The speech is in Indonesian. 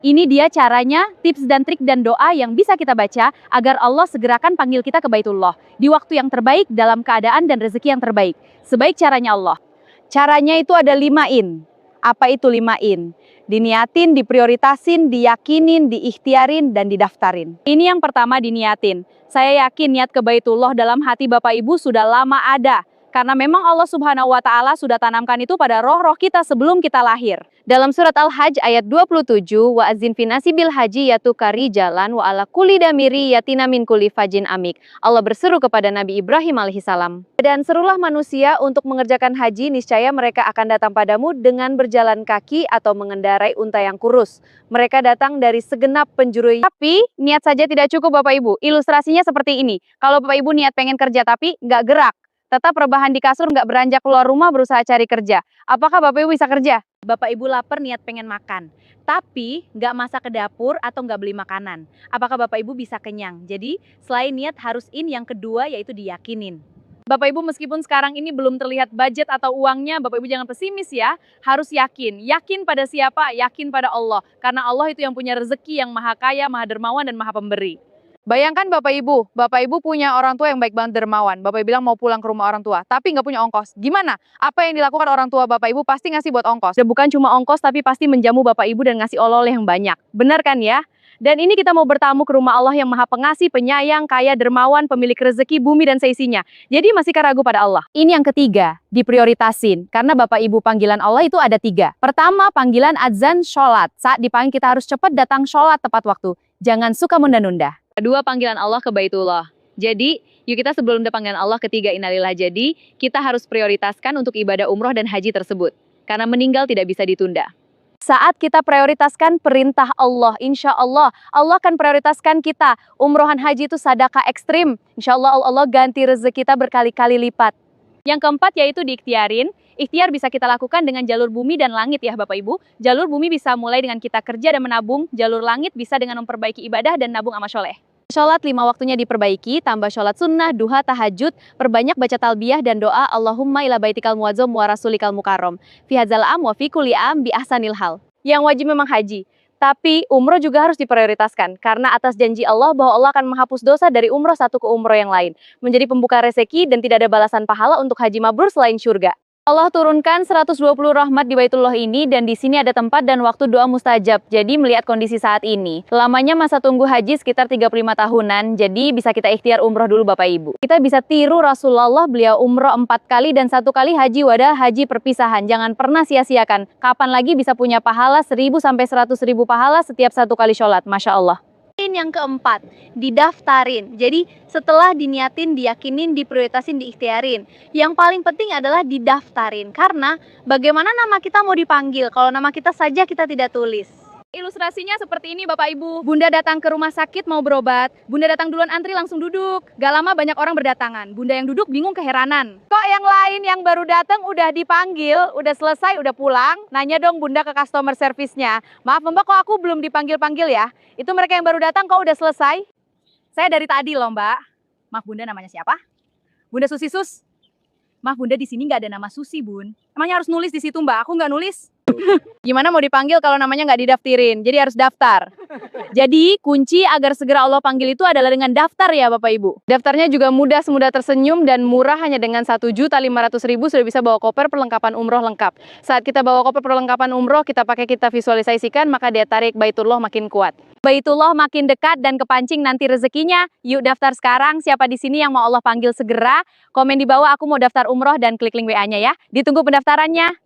Ini dia caranya, tips dan trik dan doa yang bisa kita baca agar Allah segerakan panggil kita ke Baitullah di waktu yang terbaik dalam keadaan dan rezeki yang terbaik. Sebaik caranya Allah. Caranya itu ada 5 in. Apa itu 5 in? Diniatin, diprioritasin, diyakinin, diikhtiarin, dan didaftarin. Ini yang pertama, diniatin. Saya yakin niat ke Baitullah dalam hati Bapak Ibu sudah lama ada. Karena memang Allah Subhanahu wa Ta'ala sudah tanamkan itu pada roh-roh kita sebelum kita lahir. Dalam surat Al-Hajj ayat 27, wa azin finasi bil haji yatuka rijalan wa ala kulli damiri yatina min kulli fajin amik. Allah berseru kepada Nabi Ibrahim alaihissalam. Dan serulah manusia untuk mengerjakan haji, niscaya mereka akan datang padamu dengan berjalan kaki atau mengendarai unta yang kurus. Mereka datang dari segenap penjuru. Tapi niat saja tidak cukup Bapak Ibu. Ilustrasinya seperti ini. Kalau Bapak Ibu niat pengen kerja tapi nggak gerak, tetap rebahan di kasur, nggak beranjak keluar rumah berusaha cari kerja. Apakah Bapak Ibu bisa kerja? Bapak Ibu lapar niat pengen makan, tapi nggak masak ke dapur atau nggak beli makanan. Apakah Bapak Ibu bisa kenyang? Jadi selain niat harus yang kedua yaitu diyakinin. Bapak Ibu meskipun sekarang ini belum terlihat budget atau uangnya, Bapak Ibu jangan pesimis ya. Harus yakin. Yakin pada siapa? Yakin pada Allah. Karena Allah itu yang punya rezeki yang maha kaya, maha dermawan, dan maha pemberi. Bayangkan Bapak Ibu punya orang tua yang baik banget dermawan. Bapak Ibu bilang mau pulang ke rumah orang tua, tapi nggak punya ongkos. Gimana? Apa yang dilakukan orang tua Bapak Ibu pasti ngasih buat ongkos. Dan bukan cuma ongkos, tapi pasti menjamu Bapak Ibu dan ngasih oleh-oleh yang banyak. Benar kan ya? Dan ini kita mau bertamu ke rumah Allah yang maha pengasih, penyayang, kaya, dermawan, pemilik rezeki, bumi dan seisinya. Jadi masihkah ragu pada Allah? Ini yang ketiga, diprioritasin. Karena Bapak Ibu panggilan Allah itu ada 3. Pertama, panggilan azan sholat. Saat dipanggil kita harus cepat datang sholat tepat waktu. Jangan suka menunda-nunda. Kedua, panggilan Allah ke Baitullah. Jadi, yuk kita sebelum panggilan Allah ketiga innalillah. Jadi, kita harus prioritaskan untuk ibadah umroh dan haji tersebut. Karena meninggal tidak bisa ditunda. Saat kita prioritaskan perintah Allah, insya Allah, Allah akan prioritaskan kita. Umrohan haji itu sedekah ekstrim. Insya Allah, Allah ganti rezeki kita berkali-kali lipat. Yang keempat yaitu diikhtiarin. Ikhtiar bisa kita lakukan dengan jalur bumi dan langit ya Bapak Ibu. Jalur bumi bisa mulai dengan kita kerja dan menabung. Jalur langit bisa dengan memperbaiki ibadah dan nabung amal soleh. Sholat 5 waktunya diperbaiki, tambah sholat sunnah, duha, tahajud, perbanyak baca talbiyah dan doa Allahumma ila baitikal muazzam wa rasulikal mukarram. Fi hadzal am wa fi kulli am bi ahsanil hal. Yang wajib memang haji. Tapi umroh juga harus diprioritaskan karena atas janji Allah bahwa Allah akan menghapus dosa dari umroh satu ke umroh yang lain. Menjadi pembuka rezeki dan tidak ada balasan pahala untuk haji mabrur selain surga. Allah turunkan 120 rahmat di Baitullah ini dan di sini ada tempat dan waktu doa mustajab. Jadi melihat kondisi saat ini, lamanya masa tunggu haji sekitar 35 tahunan. Jadi bisa kita ikhtiar umroh dulu Bapak Ibu. Kita bisa tiru Rasulullah, beliau umroh 4 kali dan 1 kali haji wada, haji perpisahan. Jangan pernah sia-siakan. Kapan lagi bisa punya pahala 1000 sampai 100.000 pahala setiap 1 kali sholat. Masya Allah. Yang keempat, didaftarin. Jadi setelah diniatin, diyakinin, diprioritasin, diikhtiarin. Yang paling penting adalah didaftarin. Karena bagaimana nama kita mau dipanggil kalau nama kita saja kita tidak tulis. Ilustrasinya seperti ini Bapak Ibu. Bunda datang ke rumah sakit mau berobat. Bunda datang duluan antri langsung duduk. Gak lama banyak orang berdatangan. Bunda yang duduk bingung keheranan. Kok yang lain yang baru datang udah dipanggil, udah selesai, udah pulang. Nanya dong Bunda ke customer service-nya. Maaf Mbak, kok aku belum dipanggil-panggil ya? Itu mereka yang baru datang kok udah selesai. Saya dari tadi loh Mbak. Maaf Bunda, namanya siapa? Bunda Susi Sus. Maaf Bunda, di sini nggak ada nama Susi Bun. Emangnya harus nulis di situ Mbak? Aku nggak nulis. Gimana mau dipanggil kalau namanya nggak didaftarin? Jadi harus daftar. Jadi kunci agar segera Allah panggil itu adalah dengan daftar ya Bapak Ibu. Daftarnya juga mudah, semudah tersenyum dan murah, hanya dengan 1.500.000 sudah bisa bawa koper perlengkapan umroh lengkap. Saat kita bawa koper perlengkapan umroh, kita visualisasikan, maka daya tarik Baitullah makin kuat. Baitullah makin dekat dan kepancing nanti rezekinya. Yuk daftar sekarang. Siapa di sini yang mau Allah panggil segera? Komen di bawah aku mau daftar umroh dan klik link WA-nya ya. Ditunggu pendaftarannya.